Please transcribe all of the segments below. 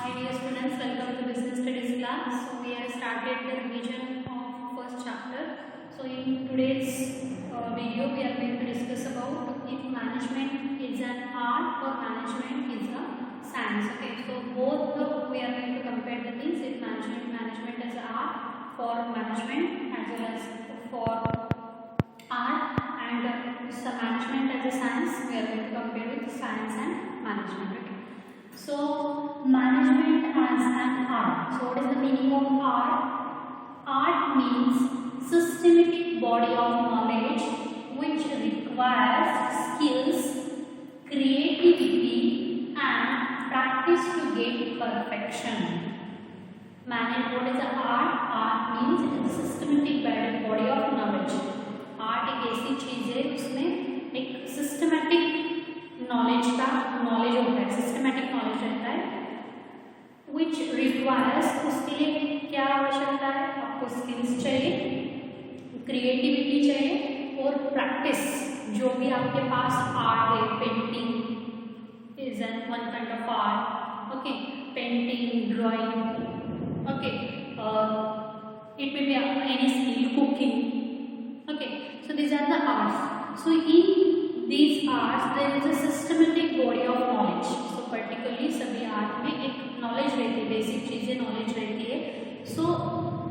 Hi dear students, welcome to business studies class. So we have started the revision of first chapter. So in today's video we are going to discuss about if management is an art or management is a science. Okay, so both we are going to compare the things. If management is art for management as well as for art, and some management as a science we are going to compare with science and management. Okay. So management as an art. So what is the meaning of art? Art means systematic body of knowledge which requires skills, creativity and practice to gain perfection. What is the art? Art means it is a systematic body of knowledge. Art एक ऐसी चीज है उसमें एक systematic knowledge होता है, systematic knowledge रहता है विच रिक्वायर्स, उसके लिए क्या आवश्यकता है? आपको स्किल्स चाहिए, क्रिएटिविटी चाहिए और प्रैक्टिस. जो भी आपके पास आर्ट है, painting is an one kind of art. Okay, painting, drawing, okay, it may be any skill, cooking. Okay, so these are the arts. So in these arts there is a systematic body of knowledge. So particularly सभी art में एक knowledge रहती है, basic चीजें knowledge रहती है. So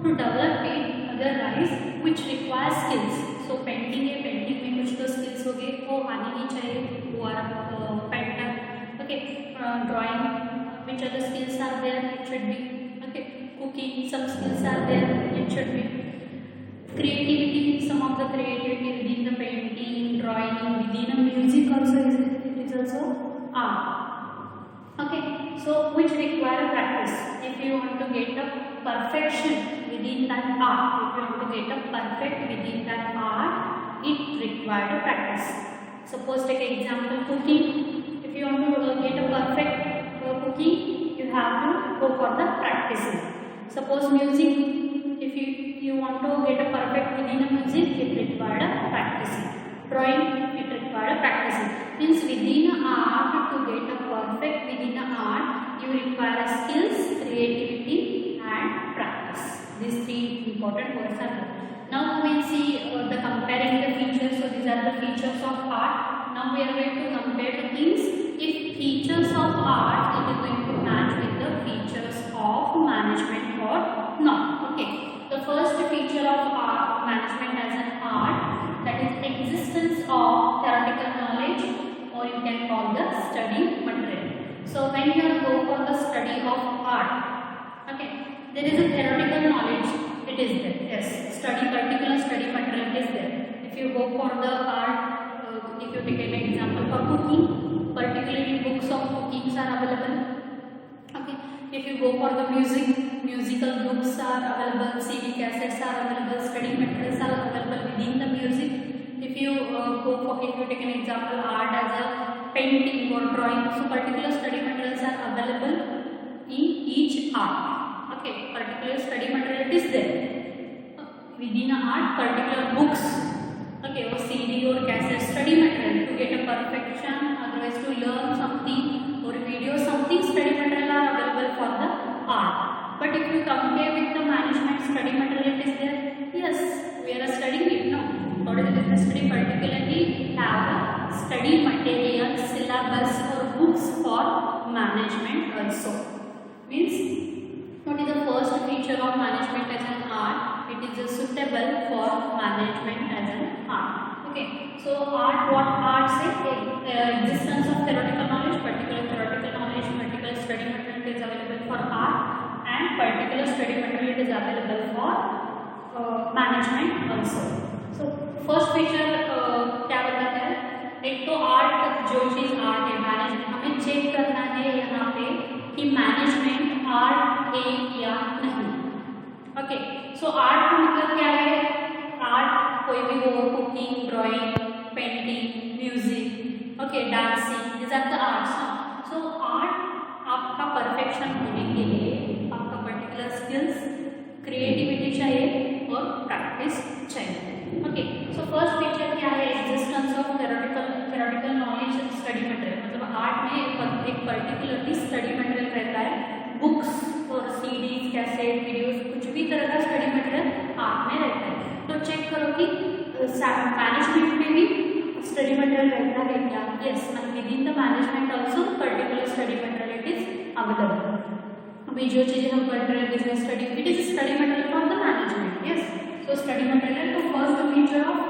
to develop it otherwise which requires skills. So painting है, painting में कुछ तो skills हो गए वो आनी ही चाहिए, वो are painter. Okay, drawing, which other skills are there? It should be. Okay, cooking, some skills are there. It should be. Creativity, some of the creativity within the painting, drawing, within a music also it is also art. Okay, so which require practice. If you want to get a perfection within that art, if you want to get a perfect within that art, it require a practice. Suppose take an example, cooking. If you want to get a perfect cooking, you have to go for the practicing. Suppose music, if you want to get a perfect within a music, it requires a practicing. Drawing, it requires a practicing. Means within a art, to get a perfect within a art, you require skills, creativity and practice. These three important words are there. Now we will see the comparing the features. So these are the features of art. Now we are going to compare the things. If features of art, it is going to match with the features of management or not. Okay. The first feature of art, management as an art, that is existence of theoretical knowledge, or you can call the study material. So when you go for the study of art, okay, there is a theoretical knowledge, it is there. Yes, particular study material is there. If you go for the art, if you take an example for cooking, particularly books of cooking are available. Okay, if you go for the musical books are available, CD cassettes are available, study materials are available within the music. If you take an example art as a painting or drawing, so particular study materials are available in each art. Okay, particular study material is there within a art. Particular books, okay, or CD or cassette study material to get a perfection, otherwise to learn something or video something, study material are available for the art. But if you compare with the management, study material is there. Yes, we are studying it. No, what is the business study? Particularly have a study material, syllabus or books for management also. Means what is the first feature of management as an art? It is suitable for management as an art. Okay, so art, what art say? Existence of theoretical knowledge, particular theoretical knowledge, particular study material is available for art. And particular study material is available for management also. So first feature क्या बताता है? एक तो art, जो चीज art है, management, हमें check करना है यहाँ पे कि मैनेजमेंट आर्ट है या नहीं. ओके, सो आर्ट का मतलब क्या है? आर्ट कोई भी हो, cooking, drawing, painting, music, okay, dancing, these are the arts. So art आपका परफेक्शन होने के लिए आपका पर्टिकुलर स्किल्स, क्रिएटिविटी चाहिए और प्रैक्टिस चाहिए. ओके, सो फर्स्ट फीचर क्या है? Existence of theoretical knowledge and study material. मतलब आर्ट में एक पर्टिकुलरली स्टडी मटेरियल रहता है, कैसेट, वीडियोस, कुछ भी तरह का स्टडी मटेरियल आर्ट में रहता है। तो चेक करो कि मैनेजमेंट में भी स्टडी मटेरियल रहता है क्या? Yes, within the management also particular study material it is available. अभी जो चीजें हम पढ़ रहे हैं business study, it is study material from the management. Yes, so study material तो first feature of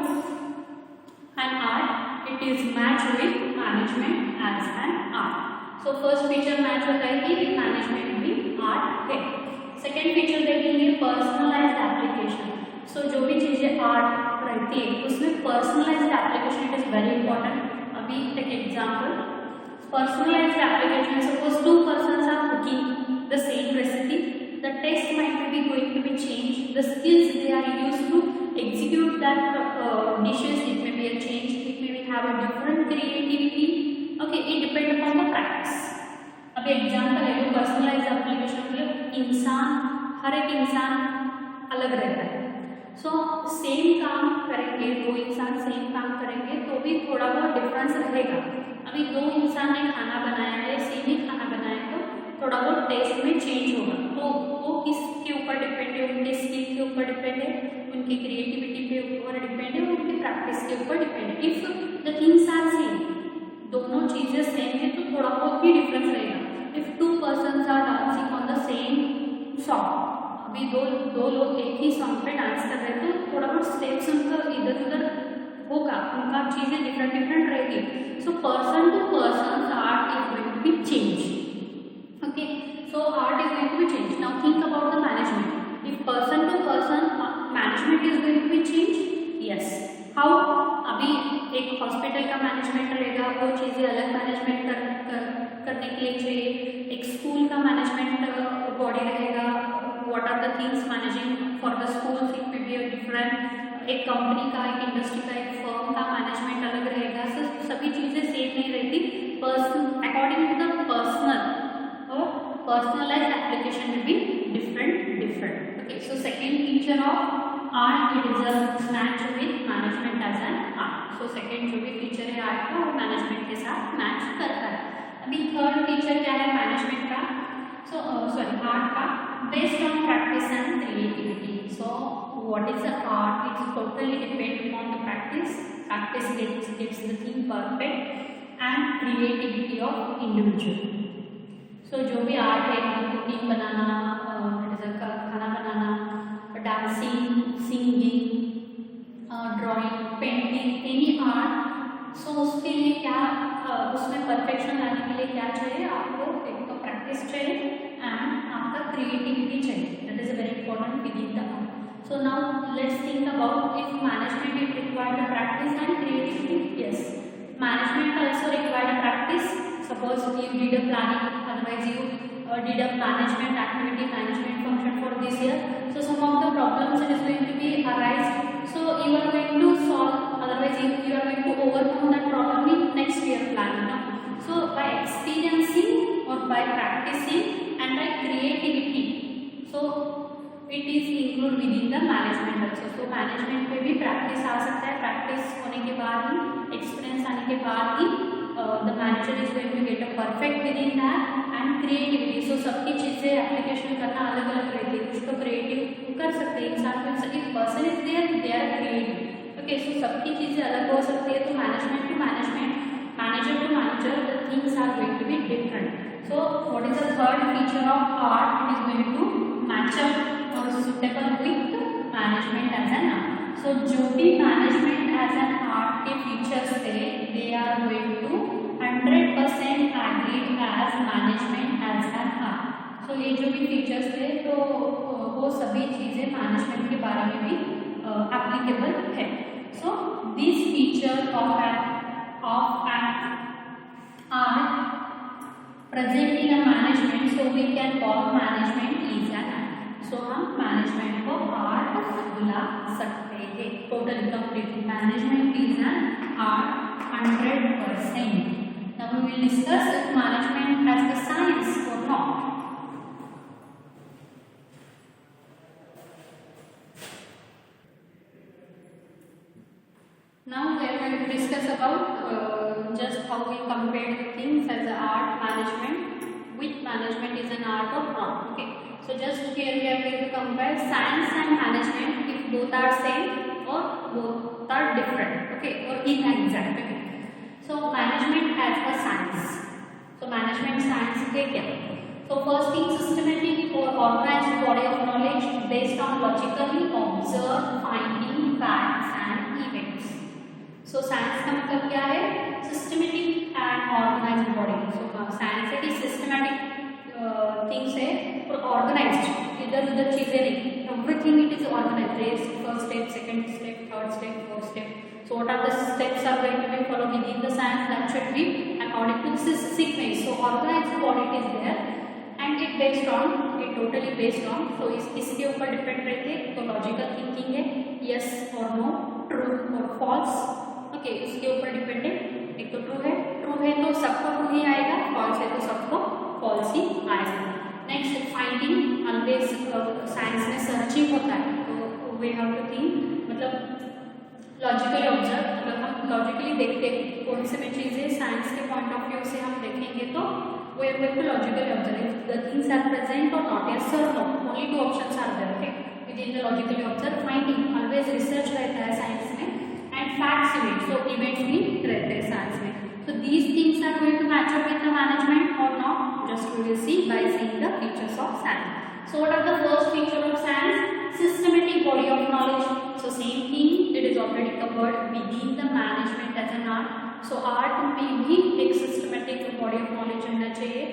an art it is match with management as an art. So first feature match होता है कि मैनेजमेंट भी art है। Second feature देखेंगे personalised application. So जो भी चीजें आर्ट रहती है उसमें personalised application it is very important. अभी take example, personalised application, suppose two persons are cooking the same recipe, the taste might be going to be changed, the skills they are used to execute that dishes, it may be a change, it may have a different creativity, okay, it depend upon the practice। अभी example है जो personalised application मतलब इंसान, हर एक इंसान अलग रहता है। सो सेम काम करेंगे, दो इंसान सेम काम करेंगे तो भी थोड़ा बहुत डिफरेंस रहेगा। अभी दो इंसान ने खाना बनाया है, सेम ही खाना बनाया है तो थोड़ा बहुत टेस्ट में चेंज होगा। तो वो किसके ऊपर डिपेंड है? उनके स्किल के ऊपर डिपेंड है, उनकी क्रिएटिविटी पे ऊपर डिपेंड है, उनकी प्रैक्टिस के ऊपर डिपेंड है। If the things are same, दोनों चीजें सेम है तो थोड़ा बहुत ही डिफरेंस रहेगा। If two persons are dancing on the same song, अभी दो लोग एक ही सॉन्ग पे डांस कर रहे हैं तो थोड़ा बहुत स्टेप्स उनका इधर उधर होगा, उनका चीजें डिफरेंट डिफरेंट रहेगी। So person to person art is going to be change. Okay, so art is going to be changed. Now think about the management. If person to person management is going to be changed, yes. How? अभी एक hospital का management रहेगा, वो चीज़ें अलग management करने के लिए चाहिए। एक स्कूल का मैनेजमेंट बॉडी रहेगा, what are the things managing for the schools, it may be a different। एक कंपनी का, एक इंडस्ट्री का, एक फर्म का मैनेजमेंट अलग रहेगा। सभी चीज़ें सेम नहीं रहती। Person according to the personal or personalized application will be different। Okay, so second feature of art it is a match with management as an art। so second जो भी feature है art का वो management के साथ match करता है। अभी third feature क्या है management का? so art का based on practice and creativity। so what is the art? It is totally depend upon the practice gets the thing perfect and creativity of individual। सो जो भी art है, cooking बनाना, खाना बनाना, dancing, singing, drawing, painting, any art. So उसके लिए क्या, उसमें परफेक्शन लाने के लिए क्या चाहिए आपको? एक तो प्रैक्टिस चाहिए एंड आपका क्रिएटिविटी चाहिए। That is a very important with in the art. So now let's think about if management is required practice and creativity. Yes, management also required practice. Suppose you did a planning, otherwise you did a management activity, management function for this year. So some of the problems it is going to be arise. So you are going to solve, otherwise you are going to overcome that problem in next year planning. So by experiencing or by practicing and by creativity, so it is included within the management also। so management पे भी practice आ सकता है। practice होने के बाद ही, experience आने के बाद ही the manager is going to get a perfect within that and creativity। so सबकी चीज़ें एप्लीकेशन करना अलग अलग रहती है। कुछ तो क्रिएटिव कर सकते हैं इंसान को, if person is there they are creative. Okay, so सबकी चीज़ें अलग हो सकती है। तो management to management, manager to manager the things are going to be different. So what is the third feature of art? It is going to match up और suitable with management as an art. So जो भी management as an art के features थे they are going to 100% agreed as management as an art. So ये जो भी features थे तो वो सभी चीज़ें मैनेजमेंट के बारे में भी एप्लीकेबल है। So this feature of an art present in a management, so we can call management is an art. So हम मैनेजमेंट को आर्ट बुला सकते हैं। Total complete management is an art 100%। Now we will discuss if management as a science or not. Now we are going to discuss about just how we compare things as art management with management is an art or not. Okay, so just just here we are going to compare science and management if both are same or both are different, okay, or inexact. So management as a science. So management science है क्या? So first thing, systematic or organized body of knowledge based on logically observed finding facts and events. So science का मतलब क्या है? Systematic and organized body. So science है कि systematic things है और organized, इधर उधर चीजें नहीं. Everything it is organized. First step, second step, third step, fourth step. So what are the steps are going to be followed within the science? That should be according to this sequence. So organized body is there and it based on, it totally based on. So इसके ऊपर depend रहते हैं. तो logical thinking है, yes or no, true or false. Okay, इसके ऊपर depend है. एक तो ट्रू है तो सबको ट्रू ही आएगा, फॉल्स है तो सबको फॉल्स ही आएगा. नेक्स्ट फाइंडिंग, ऑलवेज साइंस में सर्चिंग होता है. तो वी हैव टू थिंक, मतलब लॉजिकली ऑब्जर्व, मतलब हम लॉजिकली देखते हैं कौन से भी चीज़ें साइंस के पॉइंट ऑफ व्यू से हम देखेंगे तो we are going to logically observe the things are present और नॉट, यस और no, only two options are there. Okay, within the logically observe finding always research रहता है science में and facts events, तो events भी रहते हैं science में. So these things are going to match up with the management or not? Just we will see by seeing the features of science. So what are the first feature of science? Systematic body of knowledge. So same thing, it is already covered within the management as an art. So art में भी एक systematic body of knowledge रहना चाहिए.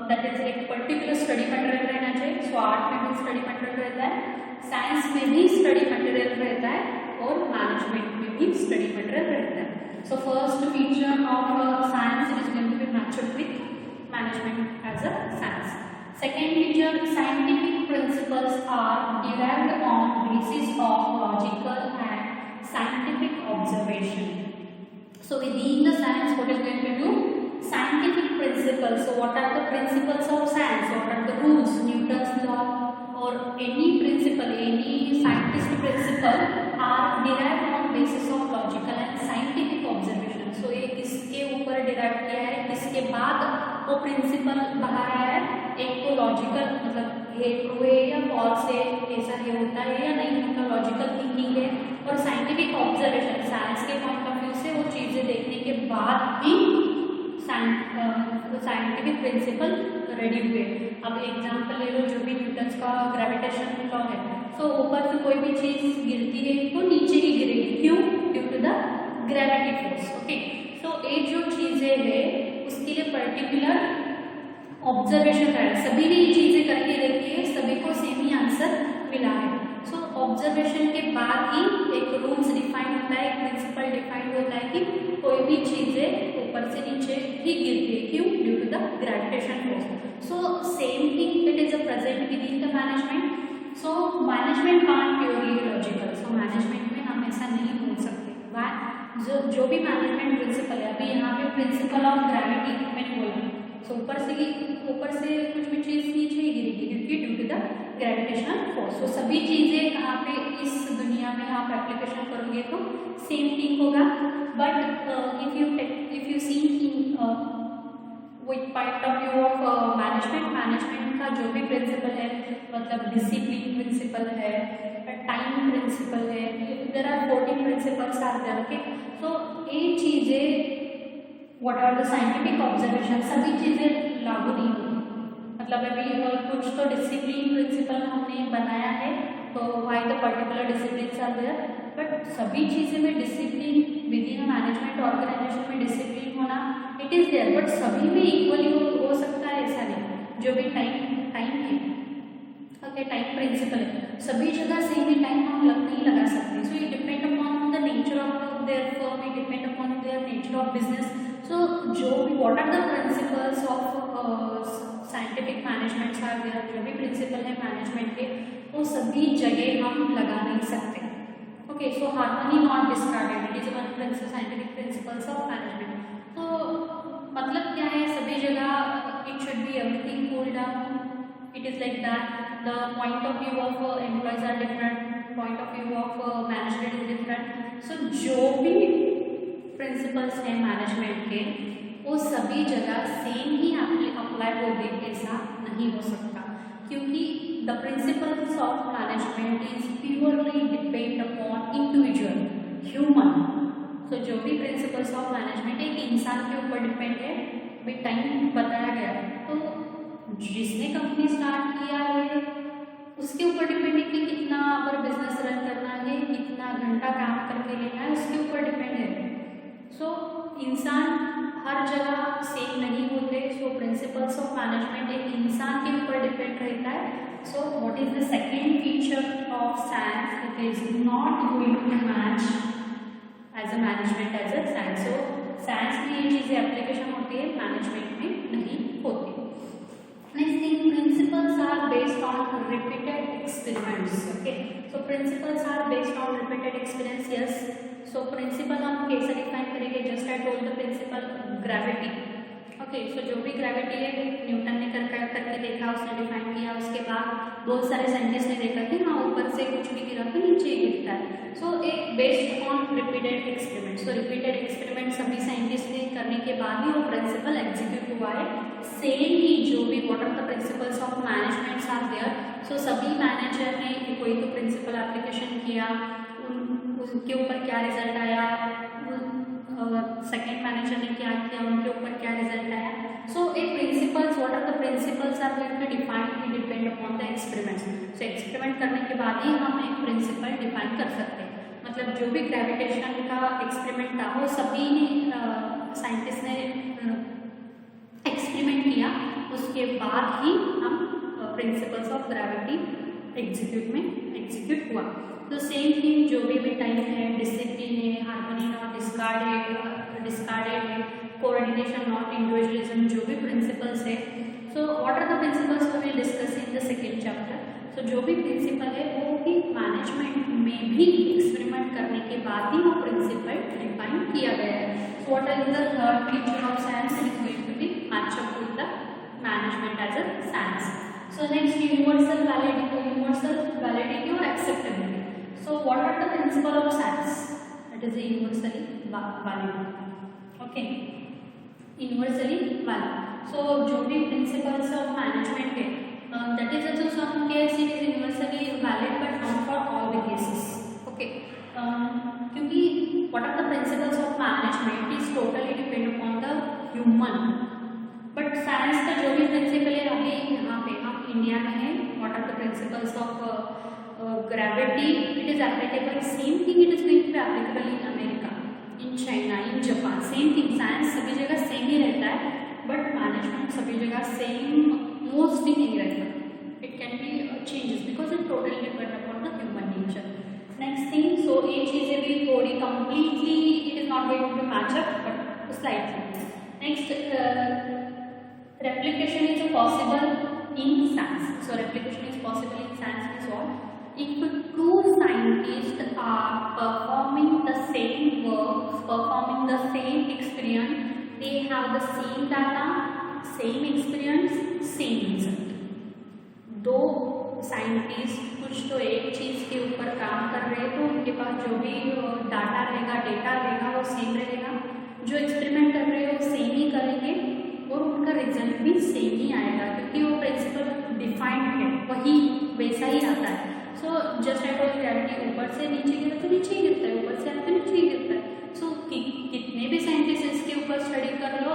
That is एक particular study material रहना चाहिए. So art में भी study material रहता है, science में भी study material रहता है और management में भी study material रहता है. So first feature of science is going to be matched up with management as a science. Second feature, scientific principles are derived on basis of logical and scientific observation. So within the science, what is going to do? Scientific principles. So what are the principles of science? What are the rules? Newton's law or any principle, any scientific principle are derived on basis of logical and scientific observation. So ये किसके ऊपर derive किया है, किसके बाद वो principal बाहर आया है? एक तो लॉजिकल, मतलब ये ट्रू है या फॉल्स है, ऐसा ये होता है या नहीं होता, लॉजिकल थिंकिंग है, और साइंटिफिक ऑब्जर्वेशन, साइंस के पॉइंट ऑफ व्यू से वो चीज़ें देखने के बाद ही साइंटिफिक प्रिंसिपल रेडी हुए. अब एग्जांपल ले लो, जो भी न्यूटन्स का ग्रेविटेशन लॉ है. तो ऊपर से कोई भी चीज़ गिरती है तो नीचे ही गिरेगी, क्यों? Due to the gravity force. Okay, तो ये जो चीज़ें है उसके लिए पर्टिकुलर ऑब्जर्वेशन है. सभी ने ये चीज़ें करके देखी है, सभी को सेम ही आंसर मिला है. सो ऑब्जर्वेशन के बाद ही एक रूल्स डिफाइन होता है, एक प्रिंसिपल डिफाइन होता है कि कोई भी चीज़ें ऊपर से नीचे ही गिरती है, क्यों? Due to the gravitation force. So same thing it is a present within the management. So management can't purely logical. So management में हम ऐसा नहीं बोल सकते. जो भी मैनेजमेंट प्रिंसिपल है, अभी यहाँ पे प्रिंसिपल ऑफ ग्रेविटी मैंने बोला, सो ऊपर से कुछ भी चीज़ नीचे ही गिरेगी क्योंकि due to the gravitational force. तो सभी चीज़ें यहाँ पे इस दुनिया में आप एप्लीकेशन करोगे तो सेम थिंग होगा. But if you see with point of view of management का जो भी प्रिंसिपल है, मतलब डिसिप्लिन प्रिंसिपल है, टाइम प्रिंसिपल है, there are 14 principles are there. Okay, तो ये चीज़ें what are the scientific observation, सभी चीज़ें लागू नहीं होती. मतलब अभी कुछ तो डिसिप्लिन प्रिंसिपल हमने बनाया है, तो why the particular discipline are there, but सभी चीज़ें में discipline within management organisation में डिसिप्लिन होना इट इज़ देयर, बट सभी में इक्वली हो सकता है ऐसा नहीं. जो भी टाइम है, ओके, टाइम प्रिंसिपल है, सभी जगह सेम ही टाइम हम नहीं लगा सकते. सो ये depend upon the nature of their firm, it depend upon their nature of business. So जो भी what are the principles of scientific management are there, जो भी प्रिंसिपल है मैनेजमेंट के, वो सभी जगह हम लगा नहीं सकते. Okay, so harmony not discarded, it is one principle scientific principles of management. तो मतलब क्या है, सभी जगह it should be everything cool down. It is like that. The point of view of employees are different, point of view of management is different. So जो भी principles हैं management के, वो सभी जगह सेम ही अप्लाई होंगे ऐसा नहीं हो सकता, क्योंकि the principles of management is purely depend upon individual human. So जो भी principles of management एक इंसान के ऊपर डिपेंड है, भी टाइम बताया गया है, तो जिसने कंपनी स्टार्ट किया है उसके ऊपर डिपेंड है कि कितना अगर बिजनेस रन करना है, कितना घंटा काम करके लेना है, उसके ऊपर डिपेंड है। सो इंसान हर जगह सेम नहीं होते। सो प्रिंसिपल्स ऑफ मैनेजमेंट एक इंसान के ऊपर डिपेंड रहता है। So what is the second feature of science? It is not going to match as a management as a science. So science में ये चीज़ें एप्लीकेशन होती है, मैनेजमेंट में नहीं होती। Next thing, principles are based on repeated experiments. Okay, so principles are based on repeated experience. Yes, so principle हम कैसे डिफाइन करेंगे? Just I told the principle gravity. Okay, so जो भी ग्रेविटी है न्यूटन ने करके देखा, उसने डिफाइन किया, उसके बाद बहुत सारे साइंटिस्ट ने देखा कि हाँ ऊपर से कुछ भी गिरा तो नीचे गिरता है। सो एक based on repeated experiment. So repeated experiment सभी साइंटिस्ट ने करने के बाद ही वो प्रिंसिपल एग्जीक्यूट हुआ है। सेम ही जो भी what are the principles of management are there. So सभी मैनेजर ने कोई तो प्रिंसिपल एप्लीकेशन किया, उनके ऊपर क्या रिजल्ट आया, सेकेंड मैनेजर ने क्या किया, उनके ऊपर क्या रिजल्ट आया। सो एक principles, what are the principles are going to define depend upon the experiments. So experiment करने के बाद ही हम एक प्रिंसिपल डिफाइन कर सकते हैं। मतलब जो भी ग्रेविटेशन का एक्सपेरिमेंट था वो सभी साइंटिस्ट ने एक्सपेरिमेंट किया, उसके बाद ही हम प्रिंसिपल्स ऑफ ग्रेविटी एग्जीक्यूट हुआ। तो सेम थिंग जो भी टाइम है, डिसिप्लिन है, हार्मनी नॉट डिस्कार्डेड है, कोऑर्डिनेशन नॉट इंडिविजुअलिज्म, जो भी प्रिंसिपल्स है। So what are the principles we will discuss in the second chapter. So जो भी प्रिंसिपल है वो भी मैनेजमेंट में भी एक्सपेरिमेंट करने के बाद ही वो प्रिंसिपल डिफाइन किया गया है। So what are the third feature of science is going to be match up with the management as a science. So next, universal validity और acceptability. So what are the principle of science? That is universally valid. Okay, universally valid. So जो भी principles of management है, that is also some case it is universally valid but not for all the cases. Okay, क्योंकि what are the principles of management is totally depend upon the human. But science का जो भी principle है अभी यहाँ पे हम India में है, what are the principles of gravity, it is applicable, same thing it is going to be applicable in America, in China, in Japan, same thing. Science सभी जगह सेम ही रहता है, but management सभी जगह सेम मोस्टली नहीं रहता. It can be changes because it totally depend upon the human nature. Next thing, so ये चीज़ें भी थोड़ी completely it is not going to match up, but slightly. Next, replication is possible in science. So replication is possible in science means what? If two scientists are performing the same work, performing the same experiment, they have the same data, same experience, same result. दो scientist कुछ तो एक चीज़ के ऊपर काम कर रहे हैं तो उनके पास जो भी डाटा रहेगा वो सेम रहेगा, जो एक्सपेरिमेंट कर रहे हैं वो सेम ही करेंगे और उनका रिजल्ट भी सेम ही आएगा क्योंकि वो प्रिंसिपल डिफाइंड है, वही वैसा ही आता है. So just at all gravity ऊपर से नीचे गिरा तो नीचे ही गिरता है, ऊपर से आता नीचे ही गिरता है. सो कितने भी साइंटिस्ट इसके ऊपर स्टडी कर लो,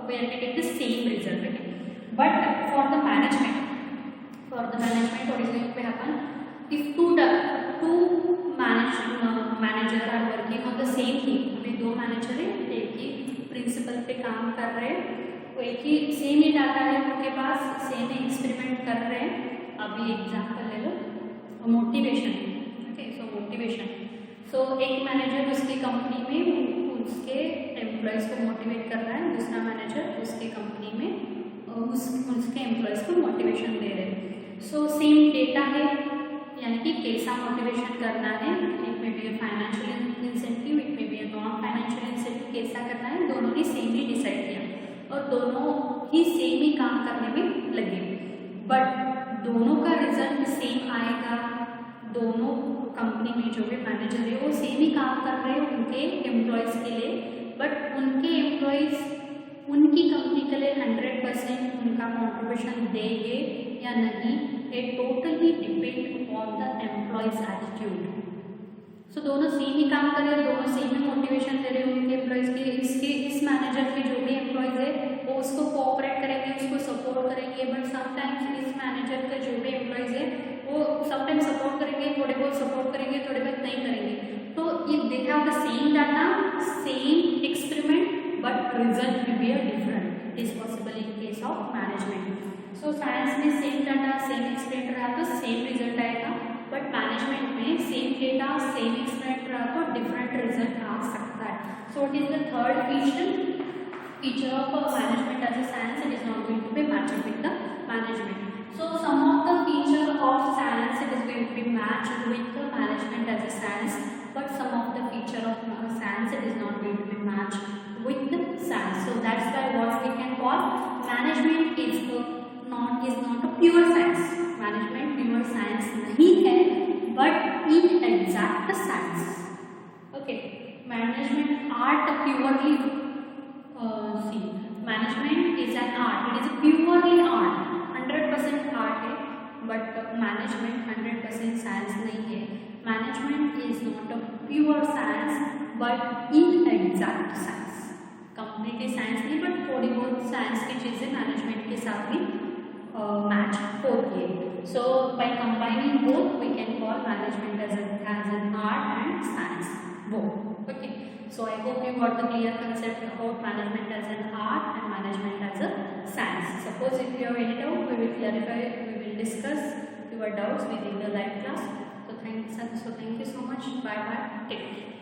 we are getting the same result. But for the management what is going to happen if two manager are working on the same thing. अभी दो मैनेजर है, एक ही प्रिंसिपल पे काम कर रहे हैं, वो एक ही सेम ही डाटा है उनके पास, सेम ही एक्सपेरिमेंट कर रहे हैं. अभी एग्जाम्पल ले लो motivation. Okay, so motivation. So एक मैनेजर उसकी कंपनी में उसके एम्प्लॉयज़ को मोटिवेट कर रहा है, दूसरा मैनेजर उसके कंपनी में उसके एम्प्लॉयज़ को मोटिवेशन दे रहे हैं. सो सेम डेटा है, यानी कि कैसा मोटिवेशन करना है. It may be financial incentive, it may be non financial incentive, कैसा करना है दोनों ने सेम ही डिसाइड किया और दोनों ही सेम ही काम करने में लगे. बट दोनों का रिजल्ट सेम आएगा, दोनों कंपनी में जो भी मैनेजर है वो सेम ही काम कर रहे हैं उनके एम्प्लॉयज़ के लिए, बट उनके एम्प्लॉयज़ उनकी कंपनी के लिए 100% उनका कॉन्ट्रीब्यूशन देंगे या नहीं, it totally depend upon the employee's attitude. सो दोनों सेम ही काम कर रहे हैं, दोनों सेम ही मोटिवेशन दे रहे हैं उनके एम्प्लॉयज़ के। इसके इस मैनेजर के जो भी एम्प्लॉयज़ है वो उसको कोऑपरेट करेंगे, उसको सपोर्ट करेंगे, बट समटाइम्स इस मैनेजर का जो भी एम्प्लॉयज़ है वो समटाइम्स सपोर्ट करेंगे, थोड़े बहुत सपोर्ट करेंगे, थोड़े बहुत नहीं करेंगे। तो if they have the same data, same experiment, but result will be a different is possible in case of management. So science में सेम डाटा, सेम एक्सपेरिमेंट रहा तो सेम रिजल्ट आएगा, बट मैनेजमेंट में सेम डेटा, सेम एक्सपेरिमेंट रहा तो different result आ सकता है। So it is the third feature of management as a science. It is not going to be matched with the management. So some of the feature of science it is going to be matched with the management as a science, but some of the feature of science it is not going to be matched with the science. So that's why what we can call management is not a pure science. Management pure science नहीं है, but in exact science. Okay, management art purely see, management is an art. It is a purely art, 100% art है, but management 100% science नहीं है. Management is not a pure science, but in exact science. Completely science नहीं, but थोड़ी बहुत science की चीजें management के साथ भी match होती है. So by combining both, we can call management as an art and science both. Okay. So I hope you got the clear concept about management as an art and management as a science. Suppose if you have any doubt, we will clarify, we will discuss your doubts within the live class. So thank you so much. Bye bye. Take care.